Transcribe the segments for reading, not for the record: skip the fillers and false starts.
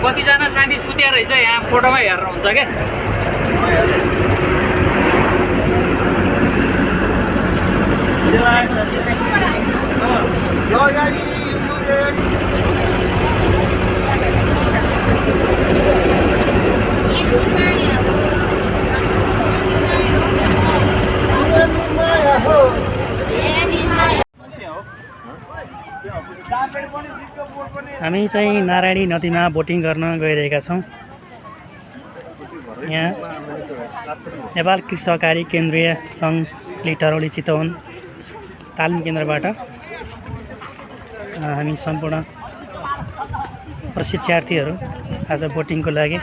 कतिजना साथी सुतेर रहेछ यहाँ फोटोमा हेरेर हुन्छ क्या हामी चाहिँ नारायणी नदीमा बोटिङ गर्न गइरहेका छौँ। यहाँ नेपाल कृषि सहकारी केन्द्रीय सङ्घ लिटरौली चितवन तालिम केन्द्रबाट हामी सम्पूर्ण प्रशिक्षार्थीहरू आज बोटिङको लागि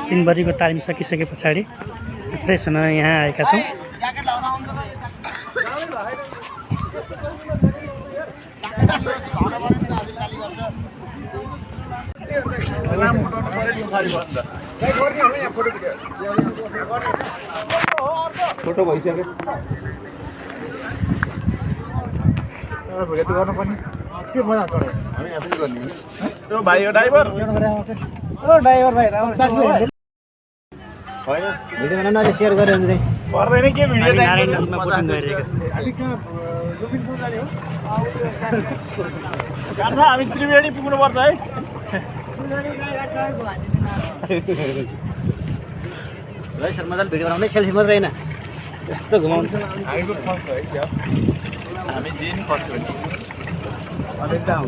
दिनभरिको तालिम सकिसके पछाडि फ्रेस हुन यहाँ आएका छौँ। फोटो भइसक्यो गर्नुपर्ने के मजा चढ्यो हामी आफै गर्ने त्यो भाइ हो ड्राइभर भाइ होइन भिडियो बनाउन अलि शेयर गरे भने पर्दैन के भिडियो नारायणी नदीमा बोटिङ गरिरहेका छौँ। हामी त्रिवेणी पुग्नुपर्छ है सर मजाले भिडियो बनाउने सेल्फी मात्रै होइन यस्तो घुमाउनु हामीको फर्स्ट है क्या हामी दिन फर्स्ट हो अलिक डाउन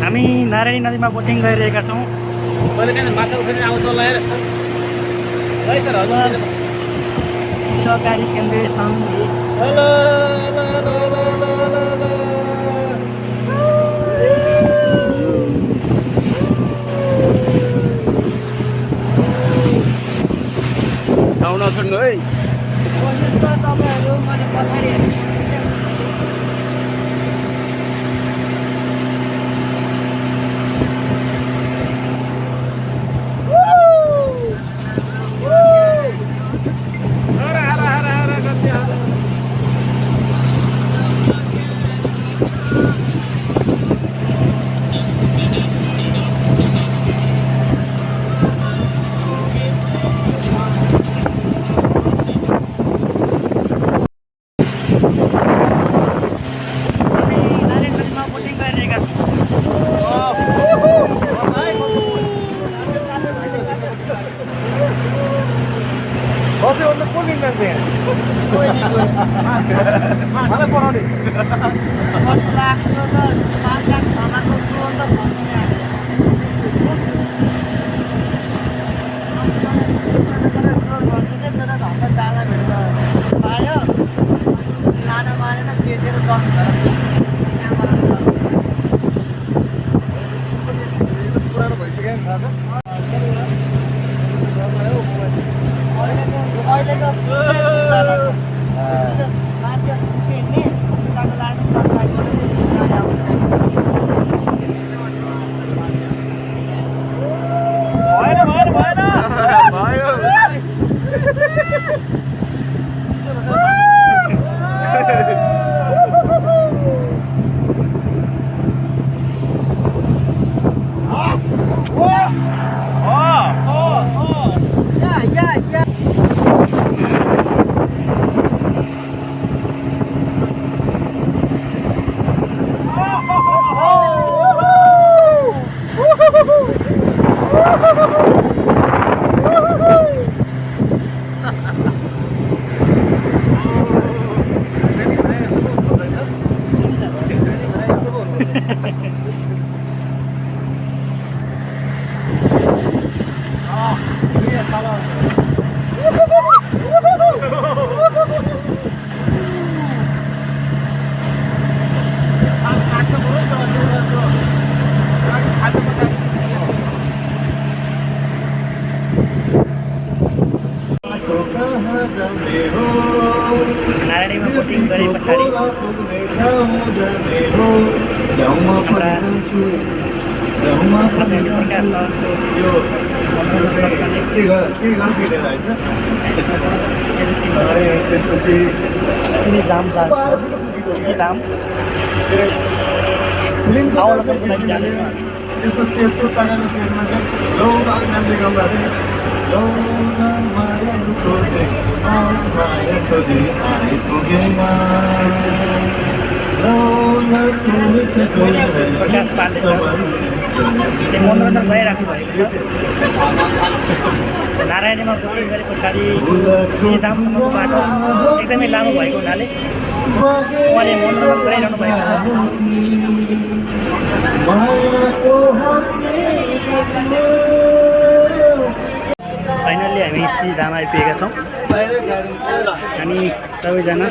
हामी नारायणी नदीमा बोटिङ गरिरहेका छौँ। माछा उठाउने आउँछ होला है सर हजुर सहकारी केन्द्रीय सङ्घ आउन छोड्नु है तपाईँहरू मैले पछाडि मलाई पढाउने 5 लाख र 5 लाख 6 लाखको लोन त पायो लान मानेन बेचेर 10 पुरानो भइसक्यो नि थाहा जाने हो जाउमा पनि जान्छु जाउमा पनि जान्छु यो के गर्दिएर आइन्छ अरे त्यसपछि सिनेजाम सिनेजाम फिल्मको त्यसको त्यो तागाको फिल्ममा चाहिँ लौ नामले गाउँदा थियो लौ मायाको माया खोजी आइपुगेमा लौ प्रकाश पाण्डे मनोरञ्जन भइराख्नु भएको छ नारायणीमा बोटिङ गरे पछाडि सिनेजामसम्मको बाटो एकदमै लामो भएको हुनाले उहाँले मनोरञ्जन गराइरहनु भएको छ। फाइनल्ली हामी सिनेजाम आइपुगेका छौँ। हामी सबैजना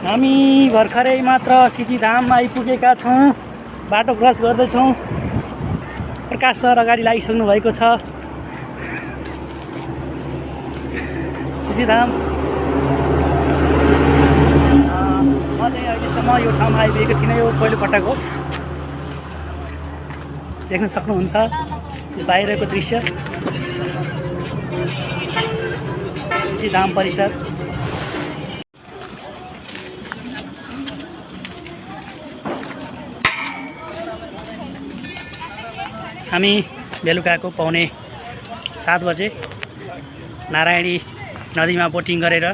हामी भर्खरै मात्र सिनेजाम आइपुगेका छौँ। बाटो क्रस गर्दैछौँ। प्रकाश सर अगाडि लागिसक्नु भएको छ। सिनेजाम म चाहिँ अहिलेसम्म यो ठाउँमा आइपुगेको थिइनँ। यो पहिलोपटक हो। देख्न सक्नुहुन्छ यो बाहिरको दृश्य सिनेजाम परिसर। हामी बेलुकाको 6:45 बजे नारायणी नदीमा बोटिङ गरेर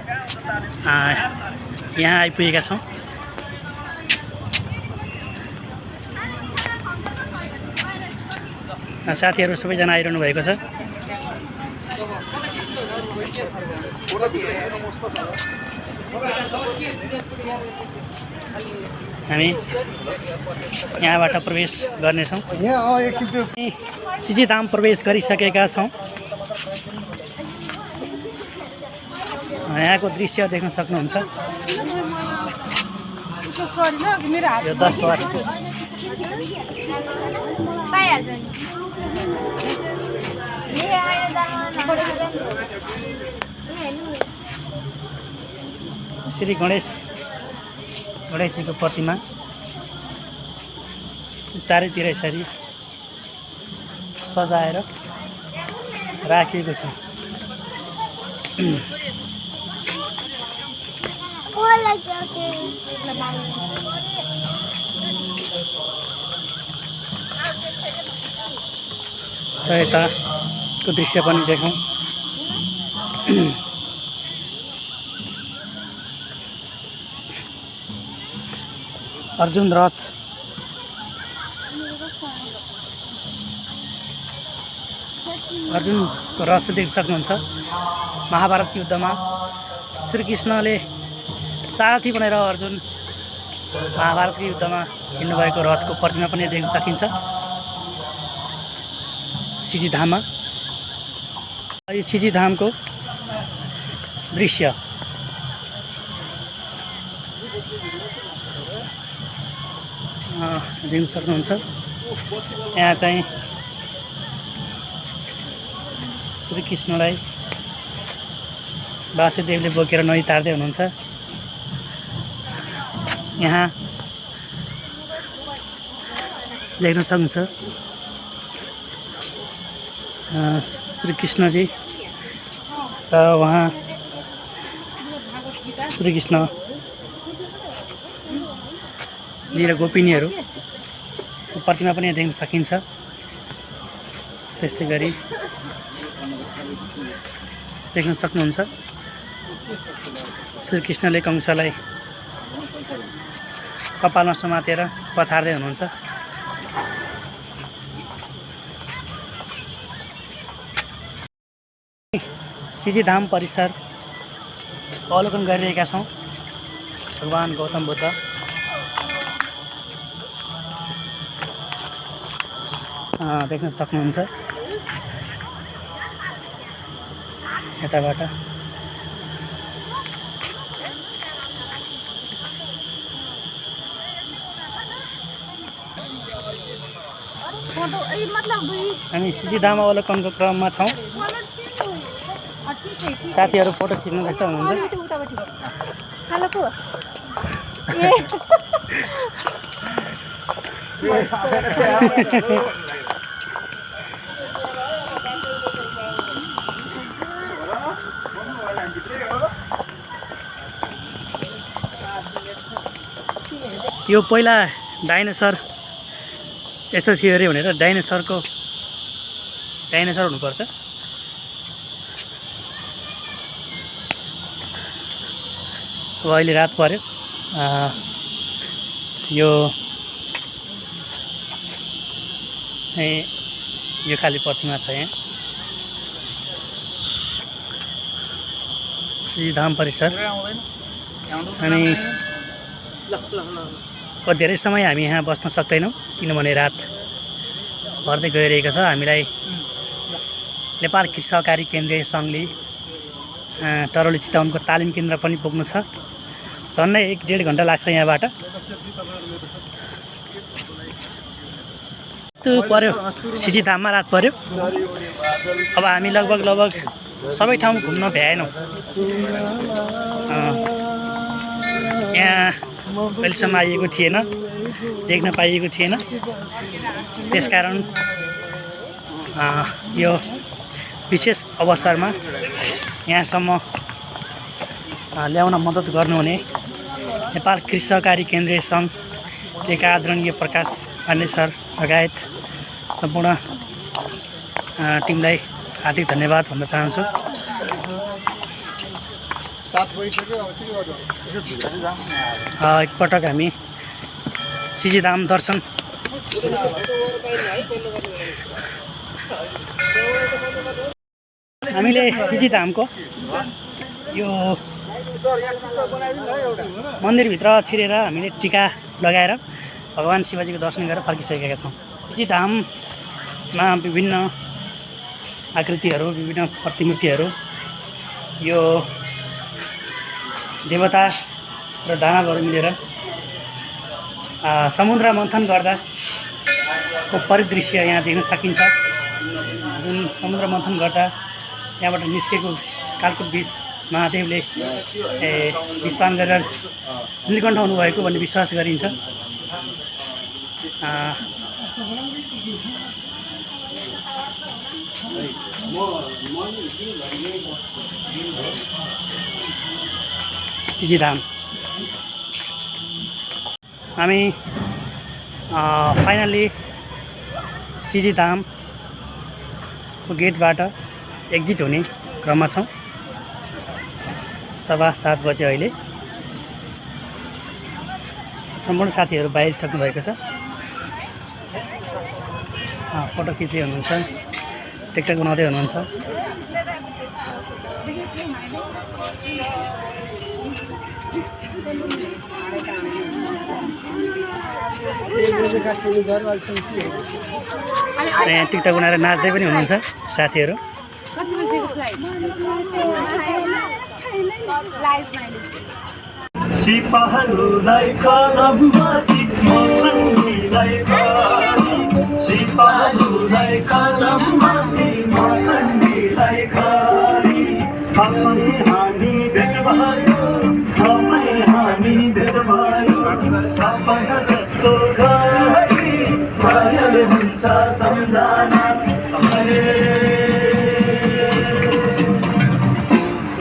यहाँ आइपुगेका छौँ। साथीहरू सबैजना आइरहनु भएको छ। हामी यहाँबाट प्रवेश गर्नेछौँ। सिनेजाम प्रवेश गरिसकेका छौँ। यहाँको दृश्य देख्न सक्नुहुन्छ। यो 10 द्वार श्री गणेशजीको प्रतिमा चारैतिर यसरी सजाएर राखिएको छ। र यताको दृश्य पनि देखौँ। अर्जुन रथ अर्जुनको रथ देख्न सक्नुहुन्छ। महाभारत युद्धमा श्रीकृष्णले सारथी बनेर अर्जुन महाभारतको युद्धमा हिँड्नुभएको रथको प्रतिमा पनि देख्न सकिन्छ सिनेजाममा। यो सिनेजामको दृश्य देख्न सक्नुहुन्छ। यहाँ चाहिँ श्रीकृष्णलाई वासुदेवले बोकेर नदी तार्दै हुनुहुन्छ। यहाँ देख्न सक्नुहुन्छ श्रीकृष्णजी र उहाँ श्रीकृष्णजी र गोपिनीहरू प्रतिमा पनि देख्न सकिन्छ। त्यस्तै गरी देख्न सक्नुहुन्छ श्रीकृष्णले कंसलाई कपालमा समातेर पछार्दै हुनुहुन्छ। सिनेजाम परिसर अवलोकन गरिरहेका छौँ। भगवान गौतम बुद्ध देख्न सक्नुहुन्छ यताबाट। फोटो ए मतलब हामी सिजिधाम अवलोकनको क्रममा छौँ। साथीहरू फोटो खिच्न व्यस्त हुनुहुन्छ। हेलो को यो पहिला डाइनोसर यस्तो थियो अरे भनेर डाइनोसर हुनुपर्छ। अब अहिले रात पर्यो। यो चाहिँ यो खाली प्रतिमा छ यहाँ सिजिधाम परिसर। अनि धेरै समय हामी यहाँ बस्न सक्दैनौँ किनभने रात पर्दै गइरहेको छ। हामीलाई नेपाल कृषि सहकारी केन्द्रीय सङ्घले टरौली चितवनको तालिम केन्द्र पनि पुग्नु छ। झन्डै 1-1.5 घन्टा लाग्छ यहाँबाट। पर्यो सिजिधाममा रात पर्यो। अब हामी लगभग सबै ठाउँ घुम्न भ्याएनौँ। यहाँ अहिलेसम्म आइएको थिएन, देख्न पाइएको थिएन। त्यसकारण यो विशेष अवसरमा यहाँसम्म ल्याउन मद्दत गर्नुहुने नेपाल कृषि सहकारी केन्द्रीय सङ्घका आदरणीय प्रकाश पाण्डे सर लगायत सम्पूर्ण टिमलाई हार्दिक धन्यवाद भन्न चाहन्छु। एकपटक हामी सिजिधाम दर्शन हामीले सिजिधामको यो मन्दिरभित्र छिरेर हामीले टिका लगाएर भगवान् शिवजीको दर्शन गरेर फर्किसकेका छौँ। सिजिधाममा विभिन्न आकृतिहरू, विभिन्न प्रतिमूर्तिहरू, यो देवता र दानवहरू मिलेर समुद्र मन्थन गर्दाको परिदृश्य यहाँ देख्न सकिन्छ। जुन समुद्र मन्थन गर्दा त्यहाँबाट निस्केको कालको विष महादेवले विषपान गरेर नीलकण्ठ हुनुभएको भन्ने विश्वास गरिन्छ। सिजिधाम हामी फाइनल्ली सिजिधामको गेटबाट एक्जिट हुने क्रममा छौँ। 7:15 बजे अहिले सम्पूर्ण साथीहरू बाहिरिसक्नु भएको छ। फोटो खिच्दै हुनुहुन्छ, टिकटक बनाउँदै हुनुहुन्छ। यहाँ टिकटक बनाएर नाच्दै पनि हुनुहुन्छ साथीहरू। सिपालुलाई कलममा सिमखण्डीलाई खरी, सिपालुलाई कलममा सिमखण्डीलाई खरी। तपाईँ हामी भेट भयो, तपाईँ हामी भेट भयो, सपना जस्तो गरी मायाले हुन्छ सम्झना।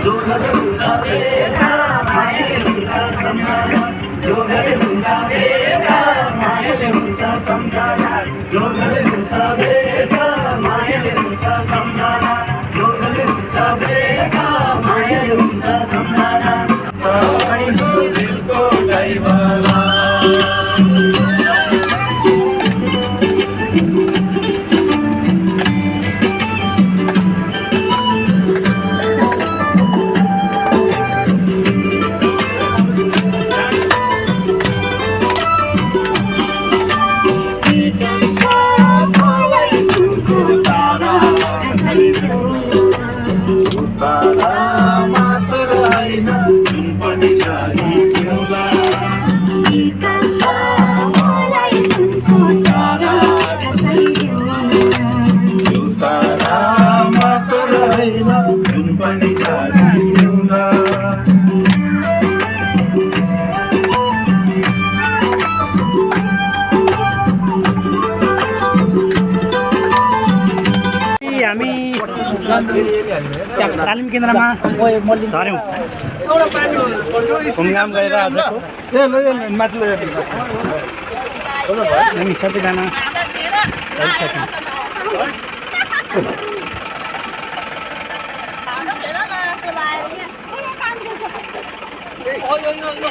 जोगले हुन्छ भेटा, मायाले हुन्छ सम्झना। जोगले हुन्छ भेटा, मायाले हुन्छ सम्झना। जोगले हुन्छ भेटा, मायाले हुन्छ सम्झना। जोगले हुन्छ भेटा, मायाले हुन्छ सम्झना। तपाईँको दिलको गाईवाला We can try, तालिम केन्द्रमा झऱ्यौँ घुमघाम गरेर आजको हामी सबैजना झरिसक्यौँ Ôi, ôi, ôi, ôi,